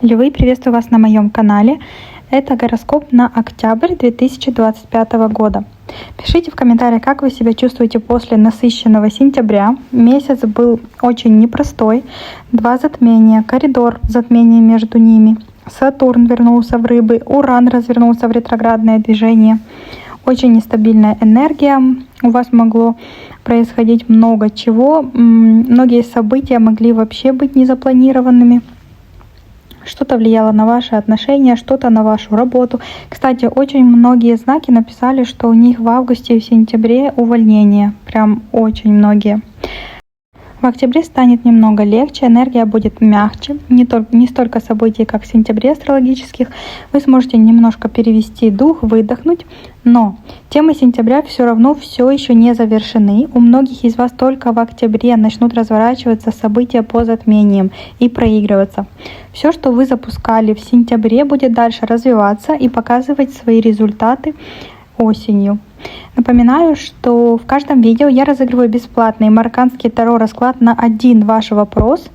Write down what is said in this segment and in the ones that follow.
Львы, приветствую вас на моем канале. Это гороскоп на октябрь 2025 года. Пишите в комментариях, как вы себя чувствуете после насыщенного сентября. Месяц был очень непростой. 2 затмения, коридор затмений между ними. Сатурн вернулся в Рыбы, Уран развернулся в ретроградное движение. Очень нестабильная энергия. У вас могло происходить много чего. Многие события могли вообще быть незапланированными. Что-то влияло на ваши отношения, что-то на вашу работу. Кстати, очень многие знаки написали, что у них в августе и в сентябре увольнение. Прям очень многие. В октябре станет немного легче, энергия будет мягче, не столько событий, как в сентябре астрологических. Вы сможете немножко перевести дух, выдохнуть, но темы сентября все равно все еще не завершены. У многих из вас только в октябре начнут разворачиваться события по затмениям и проигрываться. Все, что вы запускали в сентябре, будет дальше развиваться и показывать свои результаты осенью. Напоминаю, что в каждом видео я разыгрываю бесплатный марокканский таро-расклад на один ваш вопрос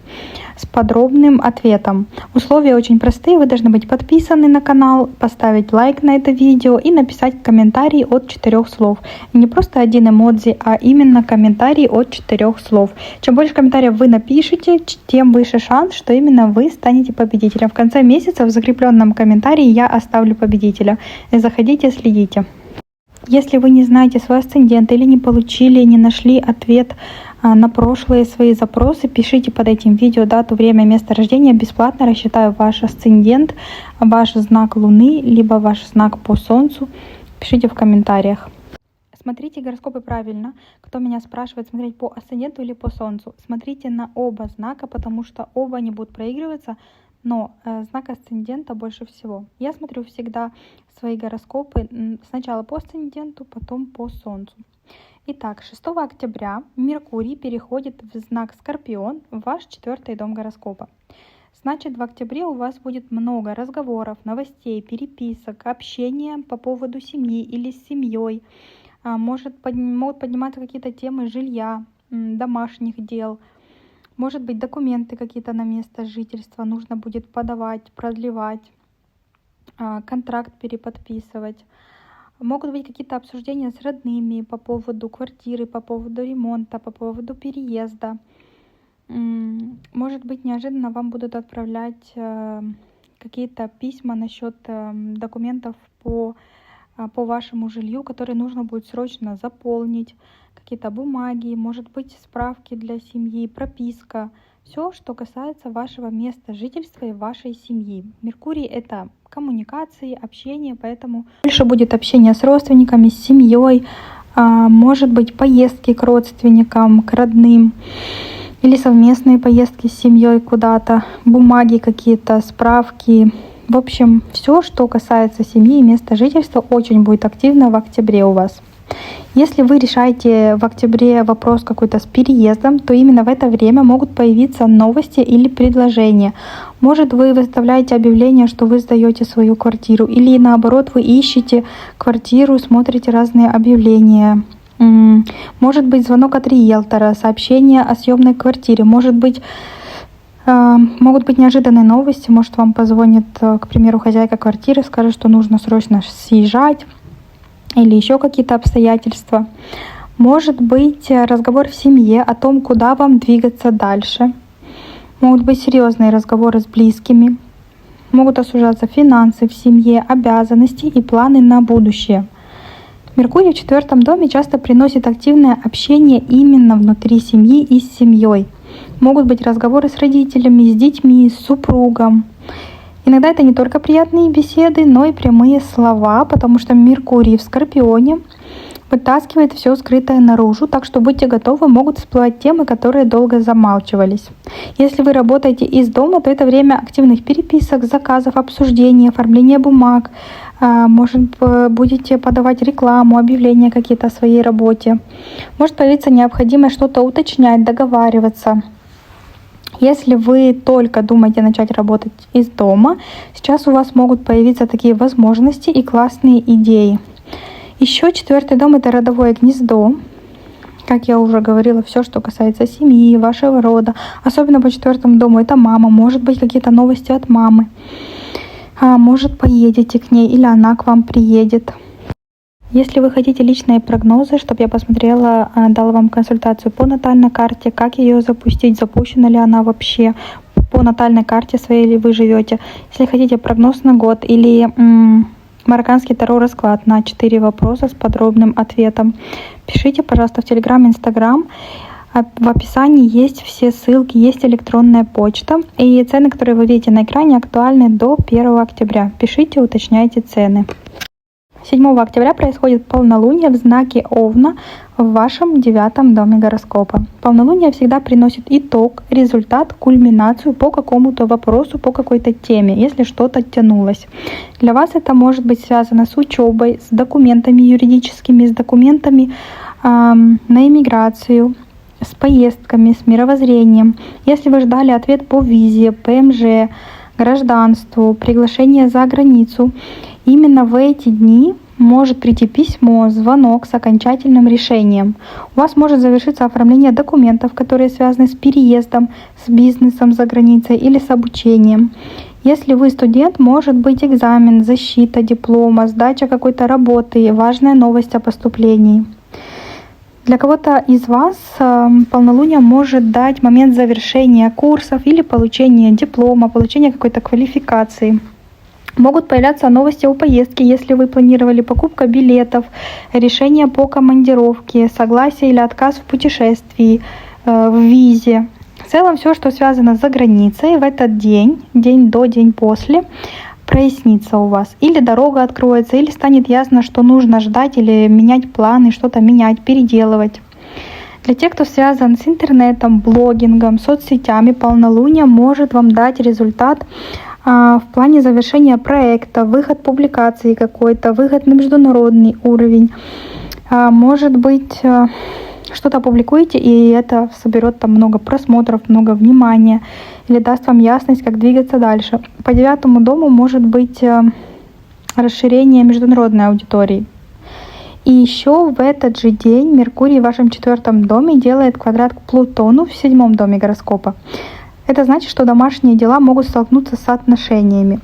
с подробным ответом. Условия очень простые. Вы должны быть подписаны на канал, поставить лайк на это видео и написать комментарий от 4 слов. Не просто один эмодзи, а именно комментарий от 4 слов. Чем больше комментариев вы напишете, тем выше шанс, что именно вы станете победителем. В конце месяца в закрепленном комментарии я оставлю победителя. Заходите, следите. Если вы не знаете свой асцендент или не получили, не нашли ответ на прошлые свои запросы, пишите под этим видео дату, время, место рождения. Бесплатно рассчитаю ваш асцендент, ваш знак Луны, либо ваш знак по Солнцу. Пишите в комментариях. Смотрите гороскопы правильно. Кто меня спрашивает, смотреть по асценденту или по Солнцу. Смотрите на оба знака, потому что оба не будут проигрываться. Но знак асцендента больше всего. Я смотрю всегда свои гороскопы сначала по асценденту, потом по Солнцу. Итак, 6 октября Меркурий переходит в знак Скорпион, в ваш 4-й дом гороскопа. Значит, в октябре у вас будет много разговоров, новостей, переписок, общения по поводу семьи или с семьей. Могут подниматься какие-то темы жилья, домашних дел. Может быть, документы какие-то на место жительства нужно будет подавать, продлевать, контракт переподписывать. Могут быть какие-то обсуждения с родными по поводу квартиры, по поводу ремонта, по поводу переезда. Может быть, неожиданно вам будут отправлять какие-то письма насчет документов по вашему жилью, которые нужно будет срочно заполнить. Какие-то бумаги, может быть, справки для семьи, прописка. Все, что касается вашего места жительства и вашей семьи. Меркурий — это коммуникации, общение, поэтому больше будет общение с родственниками, с семьей, может быть, поездки к родственникам, к родным, или совместные поездки с семьей куда-то, бумаги какие-то, справки. В общем, все, что касается семьи и места жительства, очень будет активно в октябре у вас. Если вы решаете в октябре вопрос какой-то с переездом, то именно в это время могут появиться новости или предложения. Может, вы выставляете объявление, что вы сдаете свою квартиру, или наоборот, вы ищете квартиру, смотрите разные объявления. Может быть, звонок от риэлтора, сообщение о съемной квартире. Могут быть неожиданные новости. Может, вам позвонит, к примеру, хозяйка квартиры, скажет, что нужно срочно съезжать. Или еще какие-то обстоятельства. Может быть разговор в семье о том, куда вам двигаться дальше. Могут быть серьезные разговоры с близкими. Могут обсуждаться финансы в семье, обязанности и планы на будущее. Меркурий в 4-м доме часто приносит активное общение именно внутри семьи и с семьей. Могут быть разговоры с родителями, с детьми, с супругом. Иногда это не только приятные беседы, но и прямые слова, потому что Меркурий в Скорпионе вытаскивает все скрытое наружу, так что будьте готовы, могут всплывать темы, которые долго замалчивались. Если вы работаете из дома, то это время активных переписок, заказов, обсуждений, оформления бумаг. Может, будете подавать рекламу, объявления какие-то о своей работе. Может появиться необходимость что-то уточнять, договариваться. Если вы только думаете начать работать из дома, сейчас у вас могут появиться такие возможности и классные идеи. Еще 4-й дом — это родовое гнездо. Как я уже говорила, все, что касается семьи, вашего рода, особенно по 4-му дому, это мама, может быть какие-то новости от мамы. Может, поедете к ней или она к вам приедет. Если вы хотите личные прогнозы, чтобы я посмотрела, дала вам консультацию по натальной карте, как ее запустить, запущена ли она вообще, по натальной карте своей ли вы живете. Если хотите прогноз на год или марокканский таро расклад на 4 вопроса с подробным ответом, пишите, пожалуйста, в Телеграм, Инстаграм. В описании есть все ссылки, есть электронная почта. И цены, которые вы видите на экране, актуальны до 1 октября. Пишите, уточняйте цены. 7 октября происходит полнолуние в знаке Овна в вашем 9-м доме гороскопа. Полнолуние всегда приносит итог, результат, кульминацию по какому-то вопросу, по какой-то теме, если что-то тянулось. Для вас это может быть связано с учебой, с документами юридическими, с документами на иммиграцию, с поездками, с мировоззрением. Если вы ждали ответ по визе, ПМЖ, гражданству, приглашение за границу, именно в эти дни может прийти письмо, звонок с окончательным решением. У вас может завершиться оформление документов, которые связаны с переездом, с бизнесом за границей или с обучением. Если вы студент, может быть экзамен, защита диплома, сдача какой-то работы, важная новость о поступлении. Для кого-то из вас полнолуние может дать момент завершения курсов или получения диплома, получения какой-то квалификации. Могут появляться новости о поездке, если вы планировали покупку билетов, решение по командировке, согласие или отказ в путешествии, в визе. В целом все, что связано за границей в этот день, день до, день после, прояснится у вас. Или дорога откроется, или станет ясно, что нужно ждать или менять планы, что-то менять, переделывать. Для тех, кто связан с интернетом, блогингом, соцсетями, полнолуние может вам дать результат в плане завершения проекта, выход публикации какой-то, выход на международный уровень. Может быть, что-то опубликуете, и это соберет там много просмотров, много внимания, или даст вам ясность, как двигаться дальше. По 9-му дому может быть расширение международной аудитории. И еще в этот же день Меркурий в вашем 4-м доме делает квадрат к Плутону в 7-м доме гороскопа. Это значит, что домашние дела могут столкнуться с отношениями.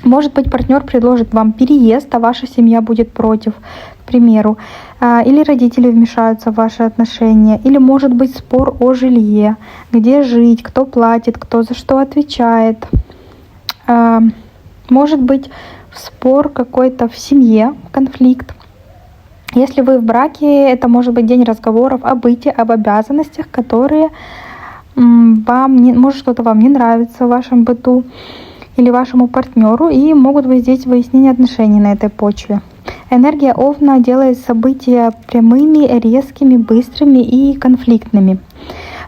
Может быть, партнер предложит вам переезд, а ваша семья будет против, к примеру. Или родители вмешаются в ваши отношения. Или может быть спор о жилье, где жить, кто платит, кто за что отвечает. Может быть спор какой-то в семье, конфликт. Если вы в браке, это может быть день разговоров о быте, об обязанностях, которые может что-то вам не нравится в вашем быту или вашему партнеру, и могут быть здесь выяснения отношений на этой почве. Энергия Овна делает события прямыми, резкими, быстрыми и конфликтными.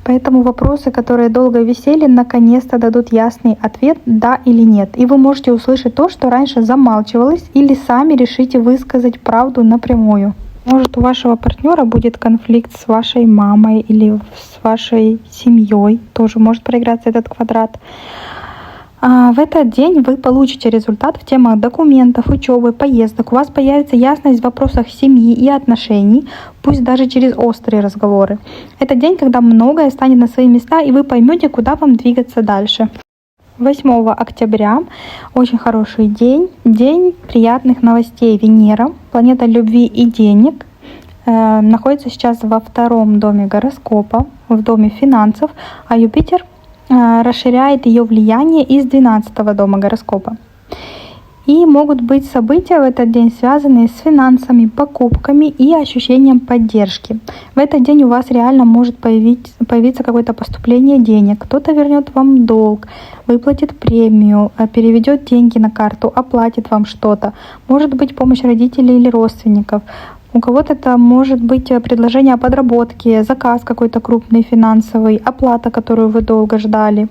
Поэтому вопросы, которые долго висели, наконец-то дадут ясный ответ «да» или «нет». И вы можете услышать то, что раньше замалчивалось, или сами решите высказать правду напрямую. Может, у вашего партнера будет конфликт с вашей мамой или с вашей семьей. Тоже может проиграться этот квадрат. В этот день вы получите результат в темах документов, учебы, поездок. У вас появится ясность в вопросах семьи и отношений, пусть даже через острые разговоры. Это день, когда многое станет на свои места, и вы поймете, куда вам двигаться дальше. 8 октября очень хороший день, день приятных новостей. Венера, планета любви и денег, находится сейчас во 2-м доме гороскопа, в доме финансов, а Юпитер расширяет ее влияние из 12-го дома гороскопа. И могут быть события в этот день, связанные с финансами, покупками и ощущением поддержки. В этот день у вас реально может появиться какое-то поступление денег. Кто-то вернет вам долг, выплатит премию, переведет деньги на карту, оплатит вам что-то. Может быть помощь родителей или родственников. У кого-то это может быть предложение о подработке, заказ какой-то крупный финансовый, оплата, которую вы долго ждали.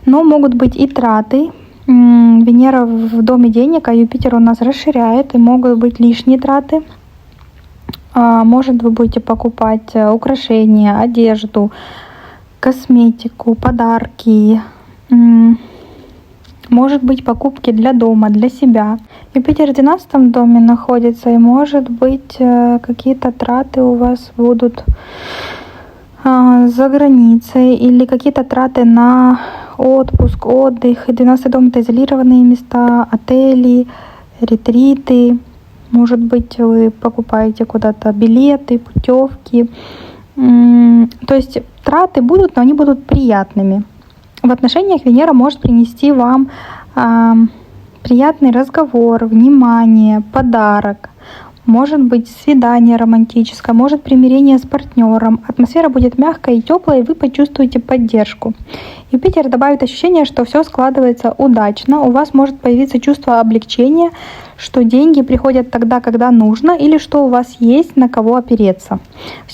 Но могут быть и траты. Венера в доме денег, а Юпитер у нас расширяет, и могут быть лишние траты. Может, вы будете покупать украшения, одежду, косметику, подарки. может быть покупки для дома, для себя. Юпитер в 12 доме находится, и может быть какие-то траты у вас будут за границей или какие-то траты на отпуск, отдых. 12 дом — это изолированные места, отели, ретриты. Может быть, вы покупаете куда-то билеты, путевки. То есть траты будут, но они будут приятными. В отношениях Венера может принести вам приятный разговор, внимание, подарок. Может быть свидание романтическое, может примирение с партнером. Атмосфера будет мягкая и теплая, и вы почувствуете поддержку. Юпитер добавит ощущение, что все складывается удачно. У вас может появиться чувство облегчения, что деньги приходят тогда, когда нужно, или что у вас есть на кого опереться.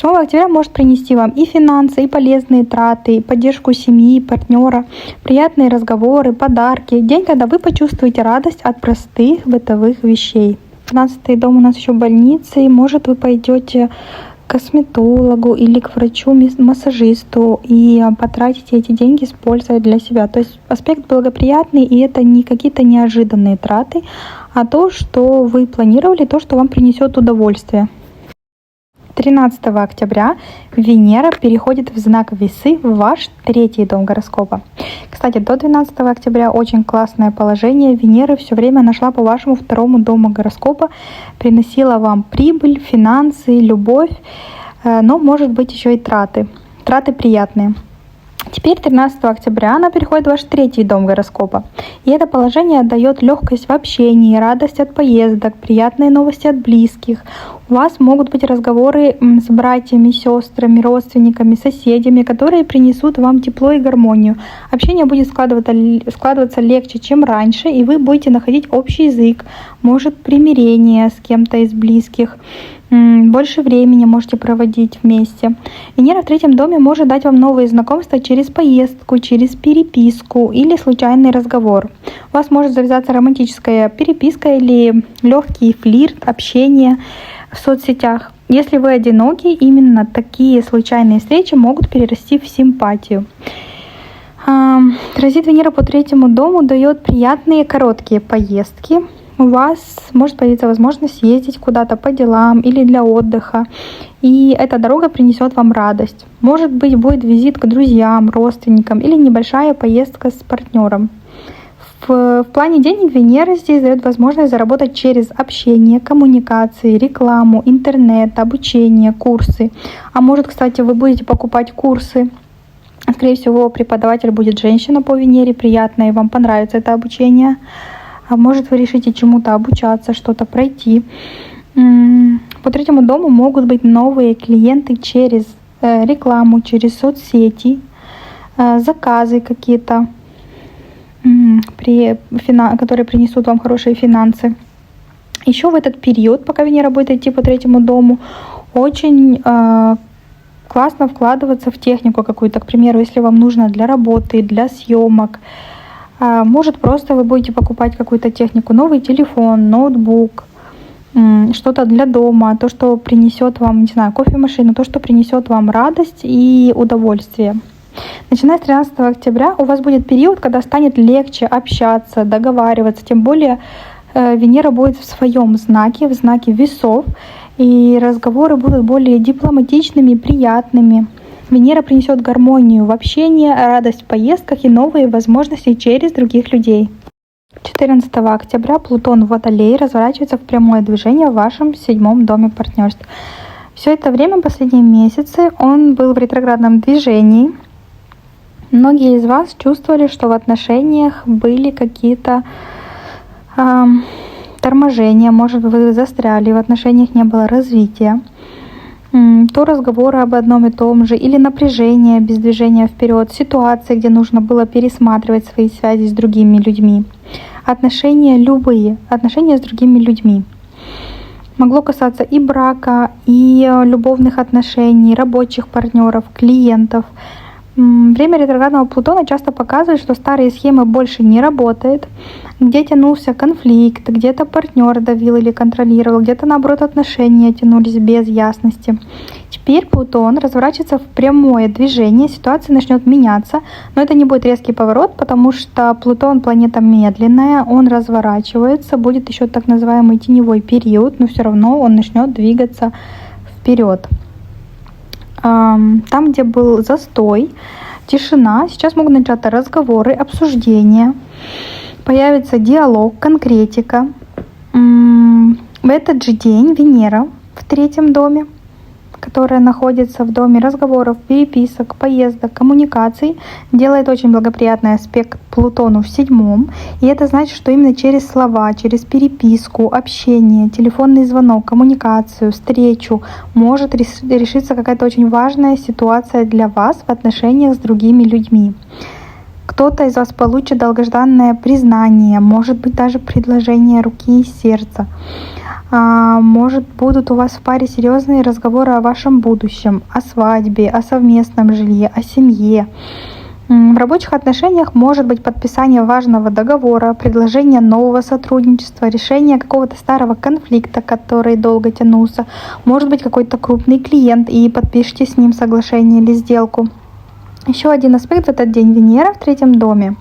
8 октября может принести вам и финансы, и полезные траты, и поддержку семьи, партнера, приятные разговоры, подарки. День, когда вы почувствуете радость от простых бытовых вещей. 12-й дом у нас еще больница, и может вы пойдете к косметологу или к врачу-массажисту и потратите эти деньги с пользой для себя. То есть аспект благоприятный, и это не какие-то неожиданные траты, а то, что вы планировали, то, что вам принесет удовольствие. 13 октября Венера переходит в знак Весы в ваш 3-й дом гороскопа. Кстати, до 12 октября очень классное положение Венеры все время нашла по вашему 2-му дому гороскопа, приносила вам прибыль, финансы, любовь, но может быть еще и траты приятные. Теперь 13 октября она переходит в ваш 3-й дом гороскопа. И это положение дает легкость в общении, радость от поездок, приятные новости от близких. У вас могут быть разговоры с братьями, сестрами, родственниками, соседями, которые принесут вам тепло и гармонию. Общение будет складываться легче, чем раньше, и вы будете находить общий язык. Может, примирение с кем-то из близких. Больше времени можете проводить вместе. Венера в 3-м доме может дать вам новые знакомства через поездку, через переписку или случайный разговор. У вас может завязаться романтическая переписка или легкий флирт, общение в соцсетях. Если вы одиноки, именно такие случайные встречи могут перерасти в симпатию. Транзит Венеры по 3-му дому дает приятные короткие поездки. У вас может появиться возможность ездить куда-то по делам или для отдыха, и эта дорога принесет вам радость. Может быть, будет визит к друзьям, родственникам или небольшая поездка с партнером. В плане денег Венера здесь дает возможность заработать через общение, коммуникации, рекламу, интернет, обучение, курсы. А может, кстати, вы будете покупать курсы. Скорее всего, преподаватель будет женщина по Венере, приятно, и вам понравится это обучение. А может, вы решите чему-то обучаться, что-то пройти. По 3-му дому могут быть новые клиенты через рекламу, через соцсети, заказы какие-то, которые принесут вам хорошие финансы. Еще в этот период, пока Венера будет идти по 3-му дому, очень классно вкладываться в технику какую-то. К примеру, если вам нужно для работы, для съемок. Может, просто вы будете покупать какую-то технику, новый телефон, ноутбук, что-то для дома, то, что принесет вам, не знаю, кофемашину, то, что принесет вам радость и удовольствие. Начиная с 13 октября у вас будет период, когда станет легче общаться, договариваться, тем более Венера будет в своем знаке, в знаке весов, и разговоры будут более дипломатичными, приятными. Венера принесет гармонию в общении, радость в поездках и новые возможности через других людей. 14 октября Плутон в Водолее разворачивается в прямое движение в вашем 7-м доме партнерств. Все это время, последние месяцы, он был в ретроградном движении. Многие из вас чувствовали, что в отношениях были какие-то торможения, может, вы застряли, в отношениях не было развития. То разговоры об одном и том же, или напряжение без движения вперед, ситуации, где нужно было пересматривать свои связи с другими людьми. Отношения любые, отношения с другими людьми. Могло касаться и брака, и любовных отношений, рабочих партнеров, клиентов. Время ретроградного Плутона часто показывает, что старые схемы больше не работают, где тянулся конфликт, где-то партнер давил или контролировал, где-то наоборот отношения тянулись без ясности. Теперь Плутон разворачивается в прямое движение, ситуация начнет меняться, но это не будет резкий поворот, потому что Плутон планета медленная, он разворачивается, будет еще так называемый теневой период, но все равно он начнет двигаться вперед. Там, где был застой, тишина, сейчас могут начаться разговоры, обсуждения, появится диалог, конкретика. В этот же день Венера в 3-м доме, которая находится в доме разговоров, переписок, поездок, коммуникаций, делает очень благоприятный аспект Плутону в 7-м. И это значит, что именно через слова, через переписку, общение, телефонный звонок, коммуникацию, встречу может решиться какая-то очень важная ситуация для вас в отношениях с другими людьми. Кто-то из вас получит долгожданное признание, может быть даже предложение руки и сердца. Может, будут у вас в паре серьезные разговоры о вашем будущем, о свадьбе, о совместном жилье, о семье. В рабочих отношениях может быть подписание важного договора, предложение нового сотрудничества, решение какого-то старого конфликта, который долго тянулся. Может быть, какой-то крупный клиент, и подпишите с ним соглашение или сделку. Еще один аспект в этот день — Венера в 3-м доме.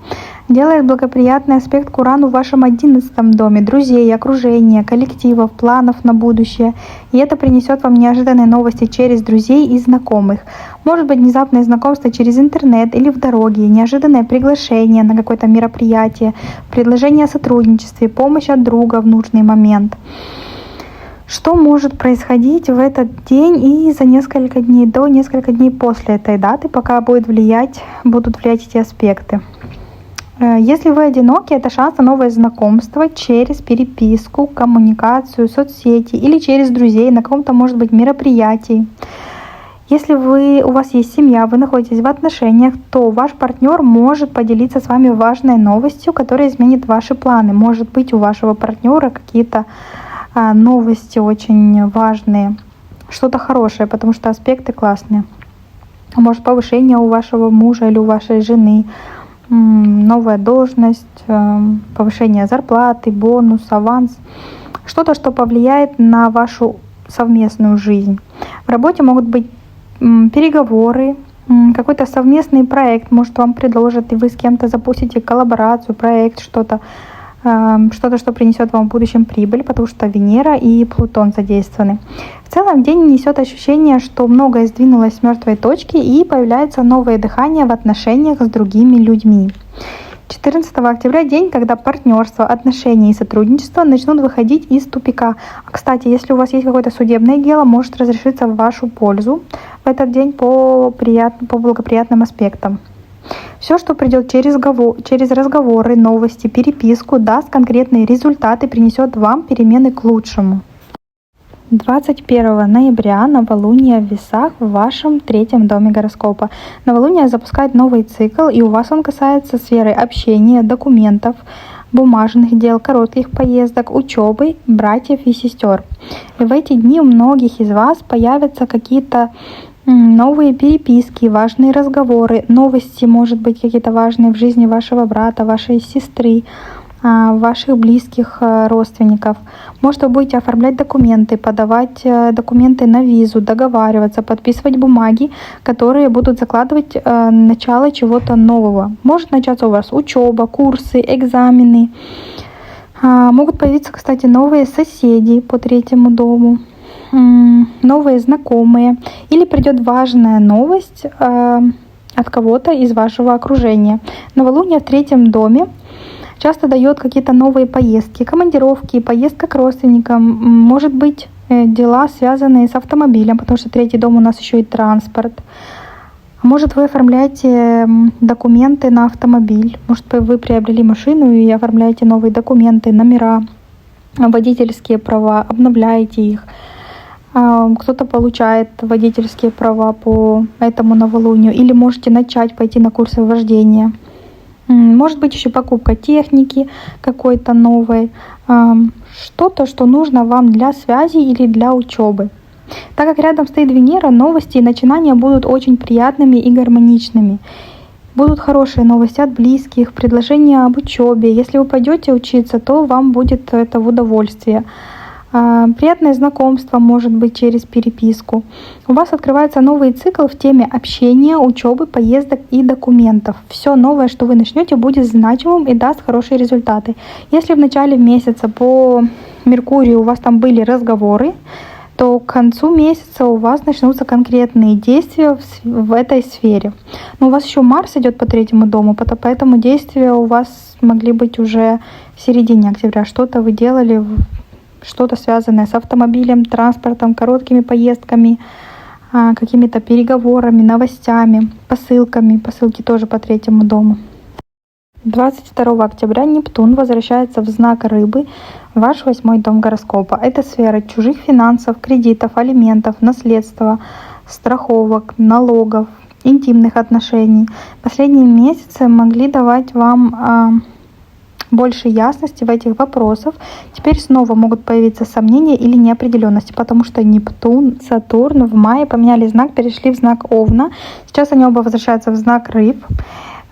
Делает благоприятный аспект к Урану в вашем 11-м доме, друзей, окружения, коллективов, планов на будущее. И это принесет вам неожиданные новости через друзей и знакомых. Может быть, внезапное знакомство через интернет или в дороге, неожиданное приглашение на какое-то мероприятие, предложение о сотрудничестве, помощь от друга в нужный момент. Что может происходить в этот день и за несколько дней до, несколько дней после этой даты, пока будут влиять эти аспекты? Если вы одиноки, это шанс на новое знакомство через переписку, коммуникацию, соцсети или через друзей на каком-то, может быть, мероприятии. Если у вас есть семья, вы находитесь в отношениях, то ваш партнер может поделиться с вами важной новостью, которая изменит ваши планы. Может быть, у вашего партнера какие-то новости очень важные, что-то хорошее, потому что аспекты классные. Может, повышение у вашего мужа или у вашей жены, новая должность, повышение зарплаты, бонус, аванс. Что-то, что повлияет на вашу совместную жизнь. В работе могут быть переговоры, какой-то совместный проект, может, вам предложат, и вы с кем-то запустите коллаборацию, проект, что-то, что принесет вам в будущем прибыль, потому что Венера и Плутон задействованы. В целом день несет ощущение, что многое сдвинулось с мертвой точки и появляется новое дыхание в отношениях с другими людьми. 14 октября день, когда партнерство, отношения и сотрудничество начнут выходить из тупика. Кстати, если у вас есть какое-то судебное дело, может разрешиться в вашу пользу в этот день по благоприятным аспектам. Все, что придет через разговоры, новости, переписку, даст конкретные результаты, принесет вам перемены к лучшему. 21 ноября новолуние в Весах в вашем 3-м доме гороскопа. Новолуние запускает новый цикл, и у вас он касается сферы общения, документов, бумажных дел, коротких поездок, учебы, братьев и сестер. И в эти дни у многих из вас появятся какие-то новые переписки, важные разговоры, новости, может быть, какие-то важные в жизни вашего брата, вашей сестры, ваших близких родственников. Может, вы будете оформлять документы, подавать документы на визу, договариваться, подписывать бумаги, которые будут закладывать начало чего-то нового. Может начаться у вас учеба, курсы, экзамены. Могут появиться, кстати, новые соседи по 3-му дому, новые знакомые, или придет важная новость от кого-то из вашего окружения. Новолуние в 3-м доме часто дает какие-то новые поездки, командировки, поездка к родственникам, может быть, дела, связанные с автомобилем, потому что 3-й дом у нас еще и транспорт. Может, вы оформляете документы на автомобиль, может, вы приобрели машину и оформляете новые документы, номера, водительские права, обновляете их. Кто-то получает водительские права по этому новолунию, или можете начать пойти на курсы вождения. Может быть, еще покупка техники какой-то новой, что-то, что нужно вам для связи или для учебы. Так как рядом стоит Венера, новости и начинания будут очень приятными и гармоничными. Будут хорошие новости от близких, предложения об учебе. Если вы пойдете учиться, то вам будет это в удовольствие. Приятное знакомство может быть через переписку. У вас открывается новый цикл в теме общения, учебы, поездок и документов. Все новое, что вы начнете, будет значимым и даст хорошие результаты. Если в начале месяца по Меркурию у вас там были разговоры, то к концу месяца у вас начнутся конкретные действия в этой сфере. Но у вас еще Марс идет по 3-му дому, поэтому действия у вас могли быть уже в середине октября. Что-то вы делали, что-то связанное с автомобилем, транспортом, короткими поездками, какими-то переговорами, новостями, посылками. Посылки тоже по 3-му дому. 22 октября Нептун возвращается в знак Рыбы, ваш 8-й дом гороскопа. Это сфера чужих финансов, кредитов, алиментов, наследства, страховок, налогов, интимных отношений. Последние месяцы могли давать вам больше ясности в этих вопросах. Теперь снова могут появиться сомнения или неопределенности, потому что Нептун, Сатурн в мае поменяли знак, перешли в знак Овна. Сейчас они оба возвращаются в знак Рыб.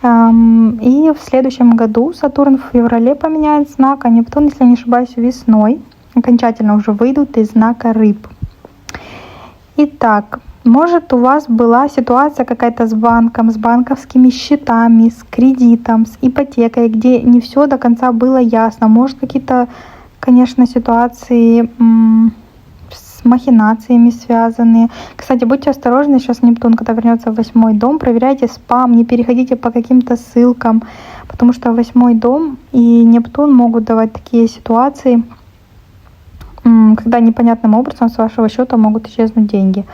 И в следующем году Сатурн в феврале поменяет знак, а Нептун, если не ошибаюсь, весной окончательно уже выйдут из знака Рыб. Итак, может, у вас была ситуация какая-то с банком, с банковскими счетами, с кредитом, с ипотекой, где не все до конца было ясно. Может, какие-то, конечно, ситуации с махинациями связанные. Кстати, будьте осторожны, сейчас Нептун, когда вернется в 8-й дом, проверяйте спам, не переходите по каким-то ссылкам, потому что 8-й дом и Нептун могут давать такие ситуации, когда непонятным образом с вашего счета могут исчезнуть деньги.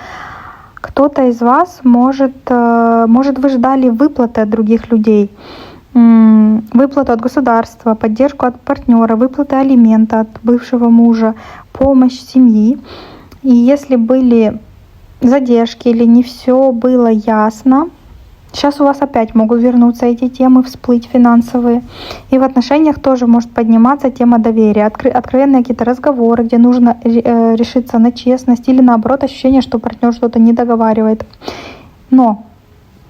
Кто-то из вас может вы ждали выплаты от других людей, выплату от государства, поддержку от партнера, выплаты алимента от бывшего мужа, помощь семьи. И если были задержки или не все было ясно, сейчас у вас опять могут вернуться эти темы, всплыть финансовые. И в отношениях тоже может подниматься тема доверия, откровенные какие-то разговоры, где нужно решиться на честность или наоборот ощущение, что партнер что-то не договаривает. Но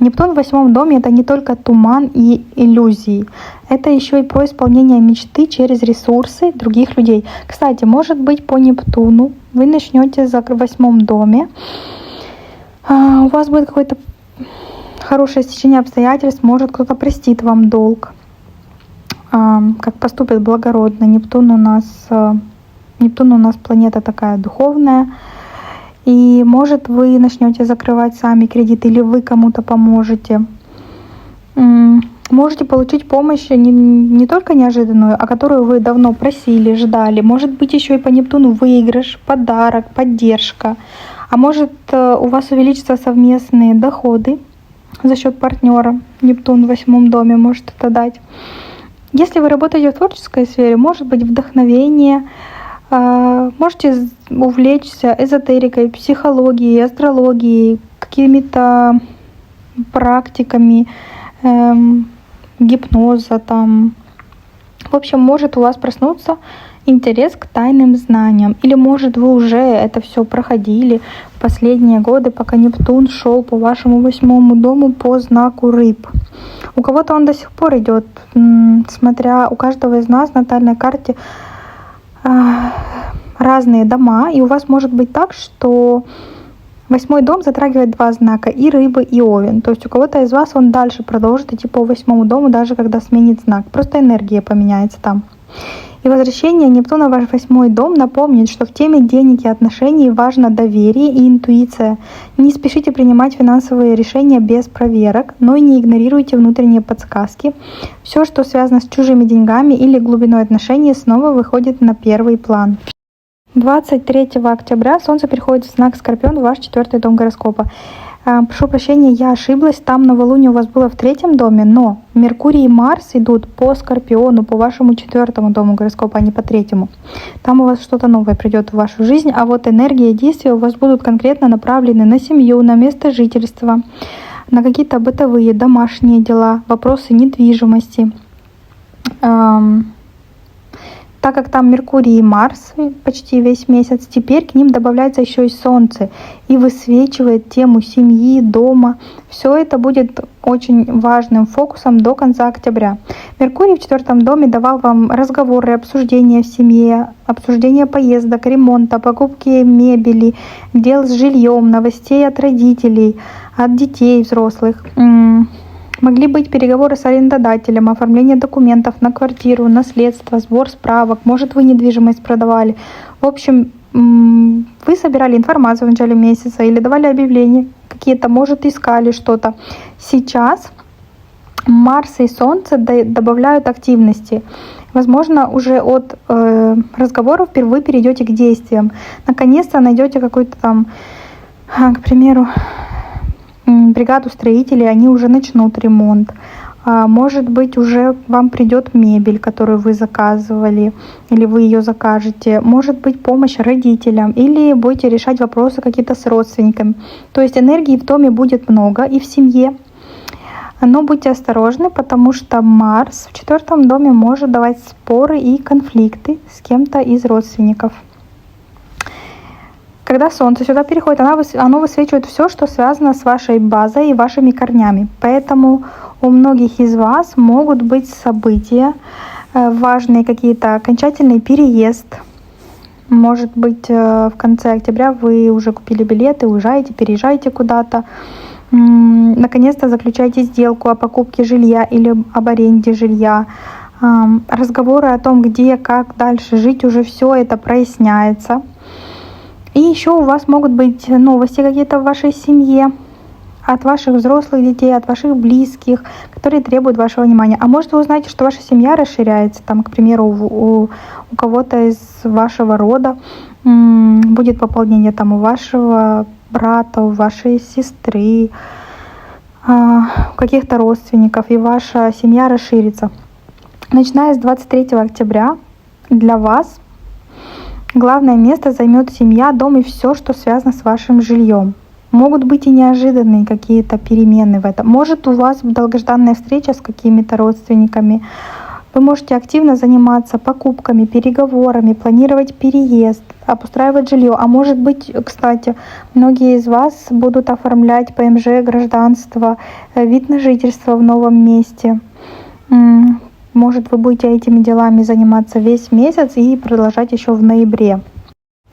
Нептун в 8-м доме — это не только туман и иллюзии. Это еще и про исполнение мечты через ресурсы других людей. Кстати, может быть, по Нептуну вы начнете в 8-м доме. У вас будет какое-то хорошее стечение обстоятельств, может, кто-то простит вам долг, как поступит благородно. Нептун у нас планета такая духовная. И может вы начнете закрывать сами кредит, или вы кому-то поможете. Можете получить помощь не только неожиданную, а которую вы давно просили, ждали. Может быть еще и по Нептуну выигрыш, подарок, поддержка. А может у вас увеличатся совместные доходы за счет партнера. Нептун в 8-м доме может это дать. Если вы работаете в творческой сфере, может быть вдохновение. Можете увлечься эзотерикой, психологией, астрологией, какими-то практиками гипноза там. В общем, может у вас проснуться интерес к тайным знаниям. Или может вы уже это все проходили в последние годы, пока Нептун шел по вашему 8-му дому по знаку Рыб. У кого-то он до сих пор идет, смотря у каждого из нас в натальной карте разные дома, и у вас может быть так, что 8-й дом затрагивает 2 знака, и Рыбы, и Овен. То есть у кого-то из вас он дальше продолжит идти по 8-му дому, даже когда сменит знак. Просто энергия поменяется там. И возвращение Нептуна в ваш 8-й дом напомнит, что в теме денег и отношений важно доверие и интуиция. Не спешите принимать финансовые решения без проверок, но и не игнорируйте внутренние подсказки. Все, что связано с чужими деньгами или глубиной отношений, снова выходит на первый план. 23 октября Солнце переходит в знак Скорпион, ваш 4-й дом гороскопа. Прошу прощения, я ошиблась, там новолуние у вас было в 3-м доме, но Меркурий и Марс идут по Скорпиону, по вашему 4-му дому гороскопа, а не по 3-му. Там у вас что-то новое придет в вашу жизнь, а вот энергия и действия у вас будут конкретно направлены на семью, на место жительства, на какие-то бытовые, домашние дела, вопросы недвижимости. Так как там Меркурий и Марс почти весь месяц, теперь к ним добавляется еще и Солнце и высвечивает тему семьи, дома. Все это будет очень важным фокусом до конца октября. Меркурий в 4 доме давал вам разговоры, обсуждения в семье, обсуждение поездок, ремонта, покупки мебели, дел с жильем, новостей от родителей, от детей, взрослых. Могли быть переговоры с арендодателем, оформление документов на квартиру, наследство, сбор справок. Может, вы недвижимость продавали. В общем, вы собирали информацию в начале месяца или давали объявления какие-то, может, искали что-то. Сейчас Марс и Солнце добавляют активности. Возможно, уже от разговоров вы перейдете к действиям. Наконец-то найдете какой-то там, к примеру, бригаду строителей, они уже начнут ремонт. Может быть, уже вам придет мебель, которую вы заказывали, или вы ее закажете. Может быть, помощь родителям, или будете решать вопросы какие-то с родственниками. То есть энергии в доме будет много и в семье. Но будьте осторожны, потому что Марс в 4 доме может давать споры и конфликты с кем-то из родственников. Когда Солнце сюда переходит, оно высвечивает все, что связано с вашей базой и вашими корнями. Поэтому у многих из вас могут быть события, важные какие-то, окончательный переезд. Может быть, в конце октября вы уже купили билеты, уезжаете, переезжаете куда-то. Наконец-то заключаете сделку о покупке жилья или об аренде жилья. Разговоры о том, где, как дальше жить, уже все это проясняется. И еще у вас могут быть новости какие-то в вашей семье, от ваших взрослых детей, от ваших близких, которые требуют вашего внимания. А может, вы узнаете, что ваша семья расширяется, там, к примеру, у кого-то из вашего рода будет пополнение, там, у вашего брата, у вашей сестры, у каких-то родственников, и ваша семья расширится. Начиная с 23 октября для вас главное место займет семья, дом и все, что связано с вашим жильем. Могут быть и неожиданные какие-то перемены в этом. Может, у вас долгожданная встреча с какими-то родственниками. Вы можете активно заниматься покупками, переговорами, планировать переезд, обустраивать жилье. А может быть, кстати, многие из вас будут оформлять ПМЖ, гражданство, вид на жительство в новом месте. Может, вы будете этими делами заниматься весь месяц и продолжать еще в ноябре.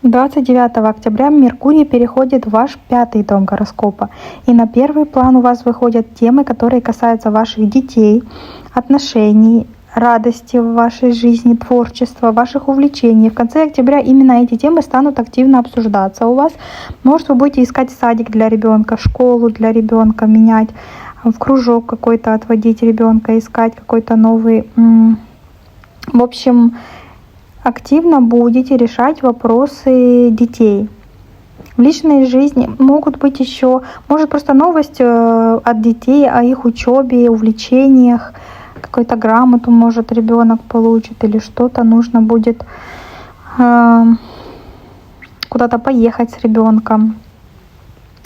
29 октября Меркурий переходит в ваш 5 дом гороскопа. И на первый план у вас выходят темы, которые касаются ваших детей, отношений, радости в вашей жизни, творчества, ваших увлечений. В конце октября именно эти темы станут активно обсуждаться у вас. Может, вы будете искать садик для ребенка, школу для ребенка менять, в кружок какой-то отводить ребенка, искать какой-то новый. В общем, активно будете решать вопросы детей. В личной жизни могут быть еще, может, просто новость от детей о их учебе, увлечениях, какую-то грамоту, может, ребенок получит, или что-то нужно будет куда-то поехать с ребенком.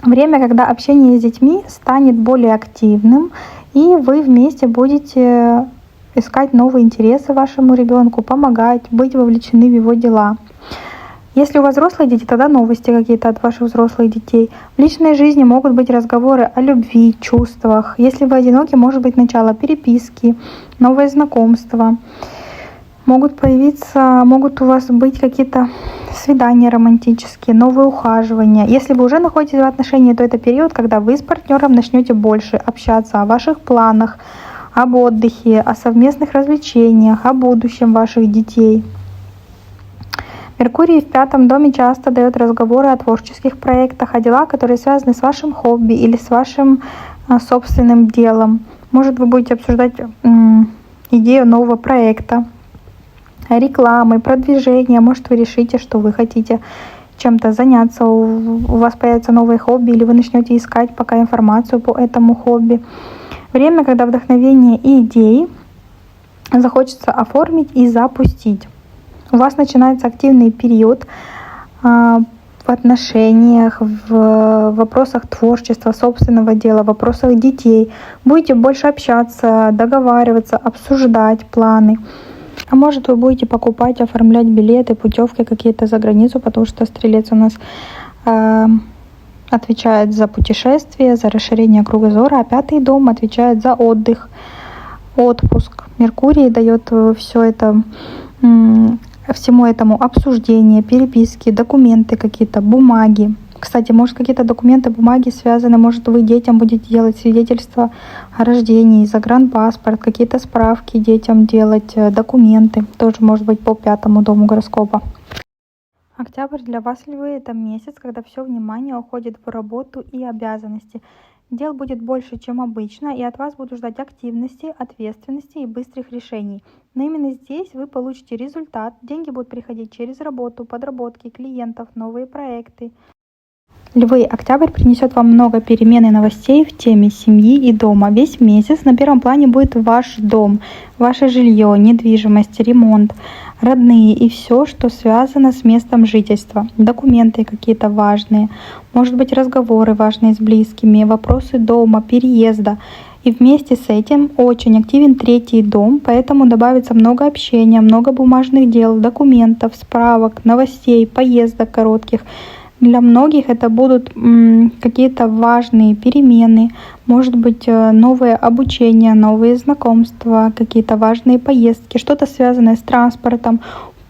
Время, когда общение с детьми станет более активным, и вы вместе будете искать новые интересы вашему ребенку, помогать, быть вовлечены в его дела. Если у вас взрослые дети, тогда новости какие-то от ваших взрослых детей. В личной жизни могут быть разговоры о любви, чувствах. Если вы одиноки, может быть начало переписки, новое знакомство. Могут у вас быть какие-то свидания романтические, новые ухаживания. Если вы уже находитесь в отношениях, то это период, когда вы с партнером начнете больше общаться о ваших планах, об отдыхе, о совместных развлечениях, о будущем ваших детей. Меркурий в 5 доме часто дает разговоры о творческих проектах, о делах, которые связаны с вашим хобби или с вашим собственным делом. Может, вы будете обсуждать идею нового проекта, рекламы, продвижения. Может, вы решите, что вы хотите чем-то заняться, у вас появятся новые хобби, или вы начнете искать пока информацию по этому хобби. Время, когда вдохновение и идеи захочется оформить и запустить. У вас начинается активный период в отношениях, в вопросах творчества, собственного дела, в вопросах детей. Будете больше общаться, договариваться, обсуждать планы. А может, вы будете покупать, оформлять билеты, путевки какие-то за границу, потому что Стрелец у нас отвечает за путешествия, за расширение кругозора, а 5-й дом отвечает за отдых, отпуск. Меркурий дает все это, всему этому обсуждение, переписки, документы какие-то, бумаги. Кстати, может, какие-то документы, бумаги связаны, может, вы детям будете делать свидетельство о рождении, загранпаспорт, какие-то справки детям делать, документы. Тоже может быть по 5-му дому гороскопа. Октябрь для вас, львы, это месяц, когда все внимание уходит в работу и обязанности. Дел будет больше, чем обычно, и от вас будут ждать активности, ответственности и быстрых решений. Но именно здесь вы получите результат, деньги будут приходить через работу, подработки, клиентов, новые проекты. Львы, октябрь принесет вам много перемен и новостей в теме семьи и дома. Весь месяц на первом плане будет ваш дом, ваше жилье, недвижимость, ремонт, родные и все, что связано с местом жительства. Документы какие-то важные, может быть, разговоры важные с близкими, вопросы дома, переезда. И вместе с этим очень активен 3-й дом, поэтому добавится много общения, много бумажных дел, документов, справок, новостей, поездок коротких. Для многих это будут какие-то важные перемены, может быть, новое обучение, новые знакомства, какие-то важные поездки, что-то связанное с транспортом.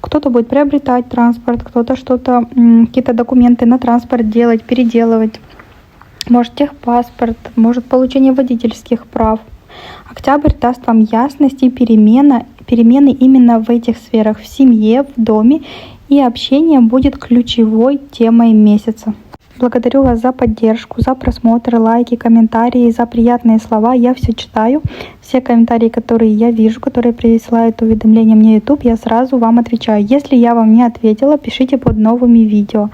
Кто-то будет приобретать транспорт, кто-то что-то, какие-то документы на транспорт делать, переделывать. Может, техпаспорт, может, получение водительских прав. Октябрь даст вам ясность и перемены именно в этих сферах, в семье, в доме. И общение будет ключевой темой месяца. Благодарю вас за поддержку, за просмотр, лайки, комментарии, за приятные слова. Я все читаю. Все комментарии, которые я вижу, которые присылают уведомления мне YouTube, я сразу вам отвечаю. Если я вам не ответила, пишите под новыми видео.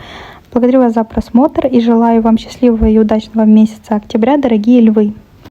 Благодарю вас за просмотр и желаю вам счастливого и удачного месяца октября, дорогие львы.